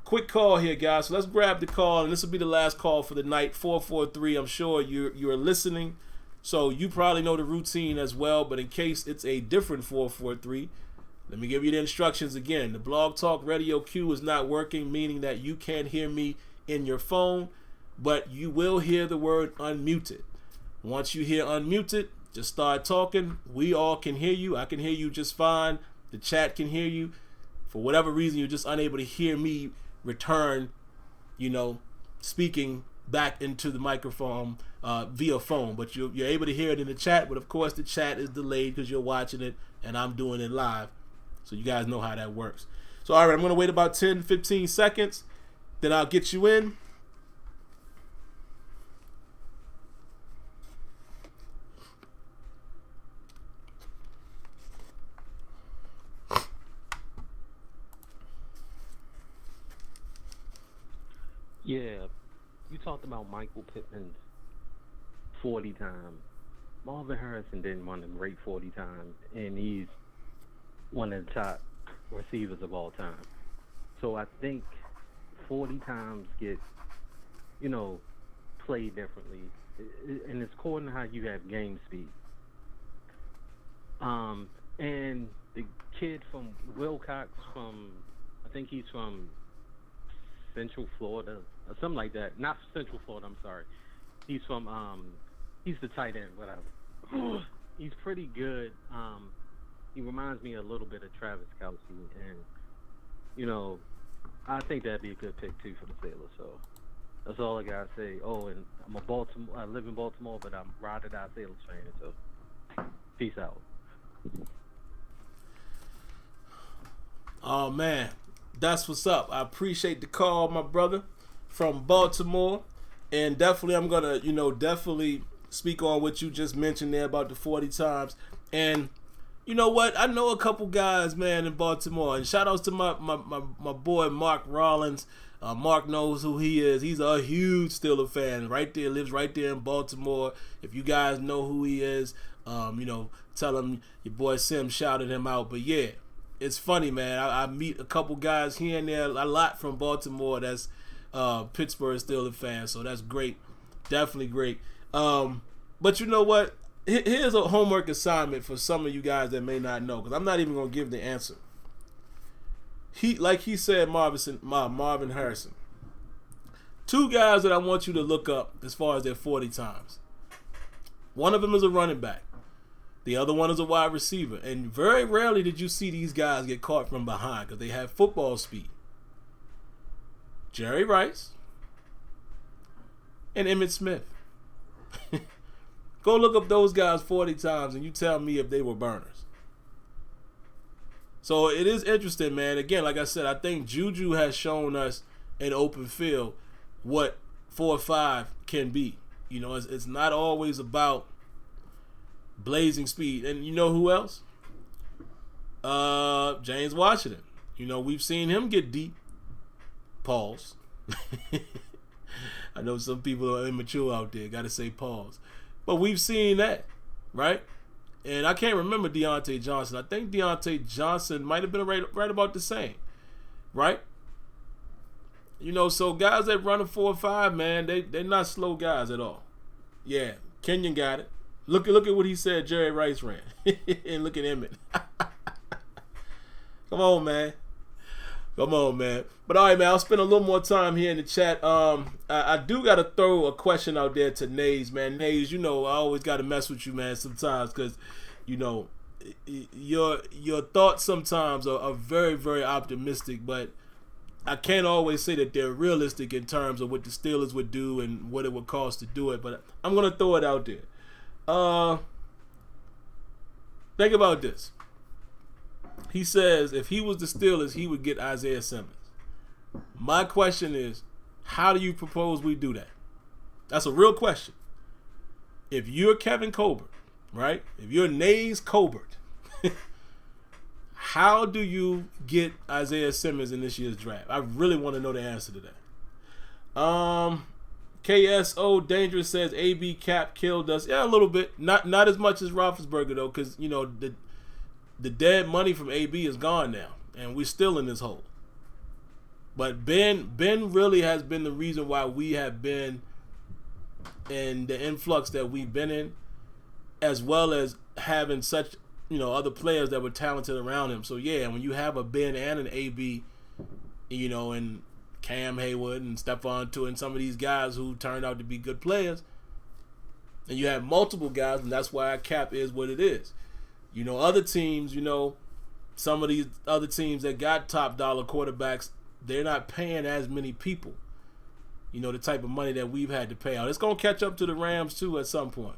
Quick call here, guys. So let's grab the call, and this will be the last call for the night. 443. I'm sure you're listening, so you probably know the routine as well. But in case it's a different 443, let me give you the instructions again. The Blog Talk Radio queue is not working, meaning that you can't hear me in your phone, but you will hear the word unmuted. Once you hear unmuted, just start talking. We all can hear you. I can hear you just fine. The chat can hear you. For whatever reason, you're just unable to hear me return, speaking back into the microphone via phone. But you're able to hear it in the chat. But of course, the chat is delayed because you're watching it and I'm doing it live. So you guys know how that works. So all right, I'm going to wait about 10, 15 seconds. Then I'll get you in. Yeah, you talked about Michael Pittman's 40 time. Marvin Harrison didn't run a great 40 time, and he's one of the top receivers of all time. So I think 40 times get, played differently, and it's according to how you have game speed. And the kid from Wilcox I think he's from Central Florida or something like that. Not Central Florida, I'm sorry. He's from he's the tight end, whatever. He's pretty good. He reminds me a little bit of Travis Kelce, and I think that'd be a good pick too for the Steelers. So that's all I gotta say. Oh, and I live in Baltimore, but I'm ride or die Steelers fan. So peace out. Oh man, that's what's up. I appreciate the call, my brother, from Baltimore. And definitely I'm going to, definitely speak on what you just mentioned there about the 40 times. And you know what? I know a couple guys, man, in Baltimore. And shout outs to my boy Mark Rollins. Mark knows who he is. He's a huge Steelers fan right there, lives right there in Baltimore. If you guys know who he is, tell him your boy Sim shouted him out. But yeah, it's funny, man. I meet a couple guys here and there, a lot from Baltimore that's Pittsburgh Steelers fans, so that's great. Definitely great. But you know what? Here's a homework assignment for some of you guys that may not know, because I'm not even going to give the answer. Like he said, Marvin Harrison. Two guys that I want you to look up as far as their 40 times. One of them is a running back. The other one is a wide receiver. And very rarely did you see these guys get caught from behind because they have football speed. Jerry Rice and Emmitt Smith. Go look up those guys 40 times and you tell me if they were burners. So it is interesting, man. Again, like I said, I think Juju has shown us in open field what 4-5 can be. It's not always about blazing speed. And you know who else? James Washington. We've seen him get deep. Pause. I know some people are immature out there. Got to say pause. But we've seen that, right? And I can't remember Deontay Johnson. I think Deontay Johnson might have been right about the same, right? So guys that run a 4-5, man, they're not slow guys at all. Yeah, Kenyon got it. Look at what he said Jerry Rice ran. And look at Emmitt. Come on, man. Come on, man. But all right, man, I'll spend a little more time here in the chat. I do got to throw a question out there to Nays, man. Nays, you know, I always got to mess with you, man, sometimes because, you know, your thoughts sometimes are very, very optimistic, but I can't always say that they're realistic in terms of what the Steelers would do and what it would cost to do it, but I'm going to throw it out there. Think about this. He says if he was the Steelers, he would get Isaiah Simmons. My question is, how do you propose we do that? That's a real question. If you're Kevin Colbert, right? If you're Nays Colbert, how do you get Isaiah Simmons in this year's draft? I really want to know the answer to that. KSO Dangerous says AB Cap killed us. Yeah, a little bit. Not as much as Roethlisberger though, because you know the dead money from AB is gone now, and we're still in this hole. But Ben really has been the reason why we have been in the influx that we've been in, as well as having such, you know, other players that were talented around him. So yeah, when you have a Ben and an AB, you know, and Cam Haywood and Stephon Tuitt and some of these guys who turned out to be good players, and you have multiple guys, and that's why our cap is what it is. You know, other teams, you know, some of these other teams that got top dollar quarterbacks, they're not paying as many people, you know, the type of money that we've had to pay out. It's going to catch up to the Rams, too, at some point.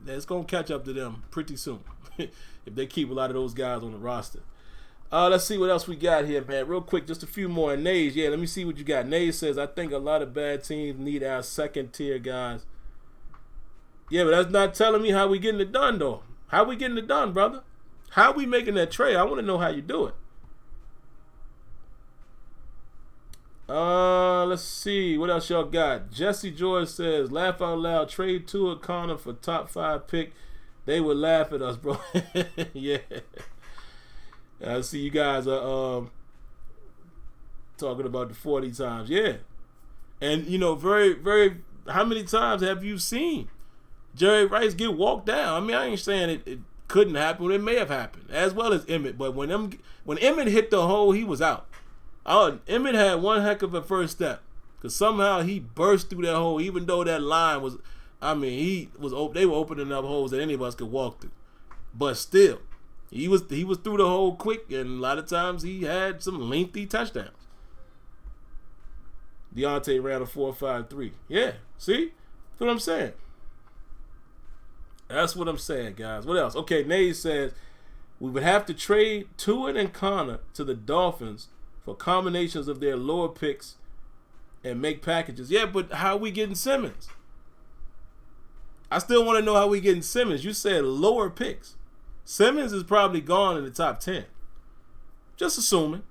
It's going to catch up to them pretty soon if they keep a lot of those guys on the roster. Let's see what else we got here, man. Real quick, just a few more. Nays, yeah, let me see what you got. Nays says, I think a lot of bad teams need our second-tier guys. Yeah, but that's not telling me how we getting it done, though. How we getting it done, brother? How we making that trade? I want to know how you do it. Let's see. What else y'all got? Jesse George says, laugh out loud. Trade Tua Connor for top 5 pick. They would laugh at us, bro. Yeah. I see you guys are talking about the 40 times. Yeah. And, you know, very, very, how many times have you seen Jerry Rice get walked down? I mean, I ain't saying it couldn't happen. It may have happened, as well as Emmett. But when Emmett hit the hole, he was out. Emmett had one heck of a first step because somehow he burst through that hole, even though that line was, I mean, they were opening up holes that any of us could walk through. But still, he was through the hole quick, and a lot of times he had some lengthy touchdowns. Deontay ran a 4.53. Yeah, see? That's what I'm saying. That's what I'm saying, guys. What else? Okay, Nays says we would have to trade Tua and Connor to the Dolphins for combinations of their lower picks and make packages. Yeah, but how are we getting Simmons? I still want to know how we getting Simmons. You said lower picks. Simmons is probably gone in the top 10. Just assuming,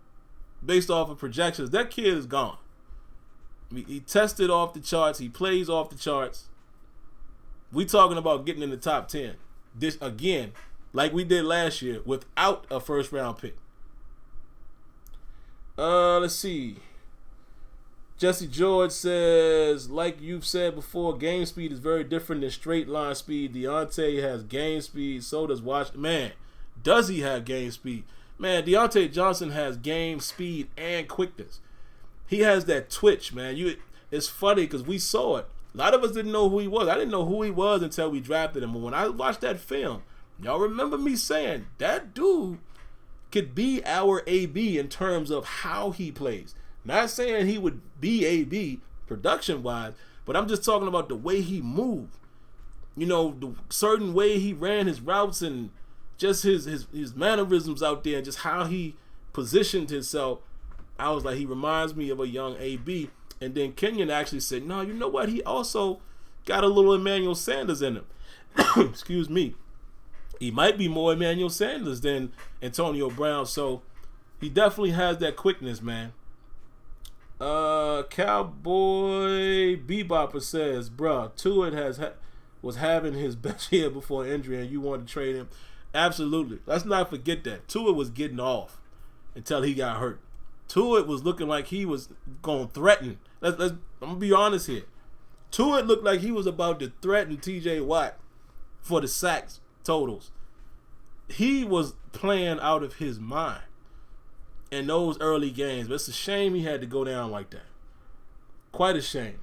based off of projections, that kid is gone. I mean, he tested off the charts. He plays off the charts. We talking about getting in the top 10. This again, like we did last year, without a first-round pick. Let's see. Jesse George says, like you've said before, game speed is very different than straight line speed. Deontay has game speed. So does Washington. Man, does he have game speed? Man, Deontay Johnson has game speed and quickness. He has that twitch, man. It's funny because we saw it. A lot of us didn't know who he was. I didn't know who he was until we drafted him. But when I watched that film, y'all remember me saying, that dude could be our AB in terms of how he plays. Not saying he would be AB production-wise, but I'm just talking about the way he moved. You know, the certain way he ran his routes and just his mannerisms out there and just how he positioned himself. I was like, he reminds me of a young AB. And then Kenyon actually said, no, you know what? He also got a little Emmanuel Sanders in him. Excuse me. He might be more Emmanuel Sanders than Antonio Brown. So he definitely has that quickness, man. Cowboy Bebopper says, bruh, Tuitt was having his best year before injury and you want to trade him. Absolutely. Let's not forget that. Tuitt was getting off until he got hurt. Tuitt was looking like he was going to threaten. I'm going to be honest here. Tuitt looked like he was about to threaten TJ Watt for the sacks totals. He was playing out of his mind. in those early games. But it's a shame he had to go down like that. Quite a shame.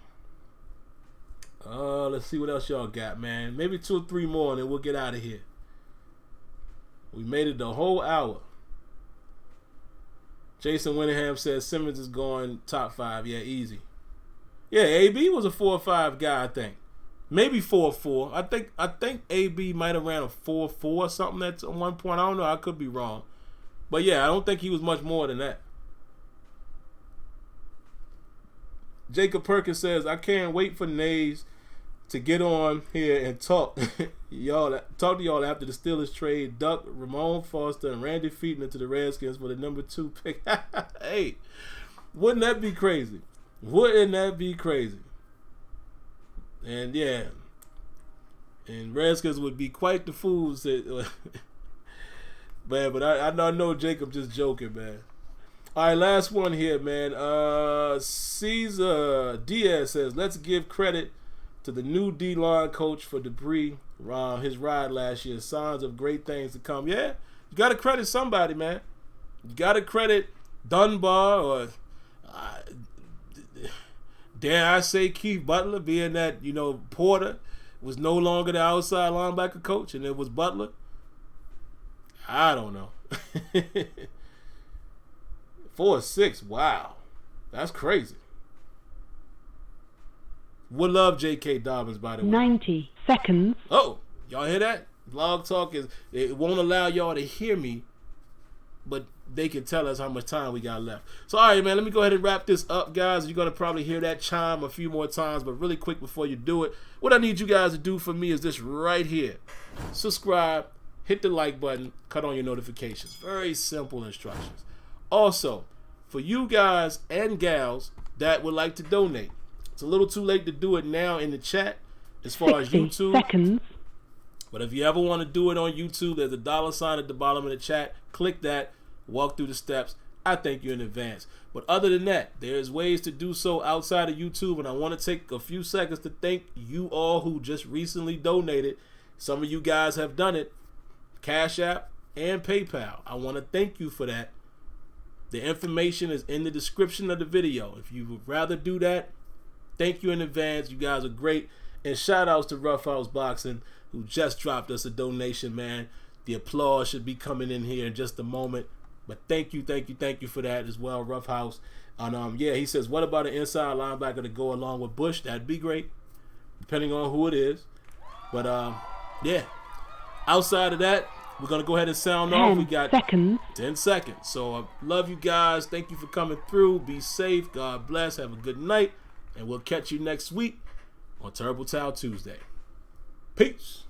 Let's see what else y'all got, man. Maybe 2 or 3 more, and then we'll get out of here. We made it the whole hour. Jason Winningham says Simmons is going top 5. Yeah, easy. Yeah, AB was a 4 or 5 guy, I think. Maybe 4 or 4. I think AB might have ran a 4 or 4 or something at one point. I don't know. I could be wrong. But yeah, I don't think he was much more than that. Jacob Perkins says, I can't wait for Nays to get on here and talk to y'all after the Steelers trade Duck, Ramon Foster, and Randy Feetner to the Redskins for the number 2 pick. Hey, wouldn't that be crazy? Wouldn't that be crazy? And yeah, and Redskins would be quite the fools. Man, but I know Jacob just joking, man. All right, last one here, man. Cesar Diaz says, let's give credit to the new D-line coach for Dupree, his ride last year. Signs of great things to come. Yeah, you got to credit somebody, man. You got to credit Dunbar or, dare I say, Keith Butler, being that, Porter was no longer the outside linebacker coach and it was Butler. I don't know. 4-6, wow. That's crazy. Would love J.K. Dobbins, by the way. 90 seconds. Oh, y'all hear that? Blog Talk it won't allow y'all to hear me, but they can tell us how much time we got left. So, all right, man, let me go ahead and wrap this up, guys. You're going to probably hear that chime a few more times, but really quick before you do it, what I need you guys to do for me is this right here. Subscribe, hit the like button, cut on your notifications. Very simple instructions. Also, for you guys and gals that would like to donate, it's a little too late to do it now in the chat as far as YouTube. Seconds. But if you ever want to do it on YouTube, there's a $ at the bottom of the chat. Click that, walk through the steps. I thank you in advance. But other than that, there's ways to do so outside of YouTube, and I want to take a few seconds to thank you all who just recently donated. Some of you guys have done it. Cash App and PayPal. I want to thank you for that. The information is in the description of the video. If you would rather do that, thank you in advance. You guys are great. And shout outs to Rough House Boxing, who just dropped us a donation, man. The applause should be coming in here in just a moment. But thank you for that as well, Rough House. And yeah, he says, what about an inside linebacker to go along with Bush? That'd be great, depending on who it is. But yeah, outside of that, we're going to go ahead and sound off. We got 10 seconds. So I love you guys. Thank you for coming through. Be safe. God bless. Have a good night. And we'll catch you next week on Turbo Towel Tuesday. Peace.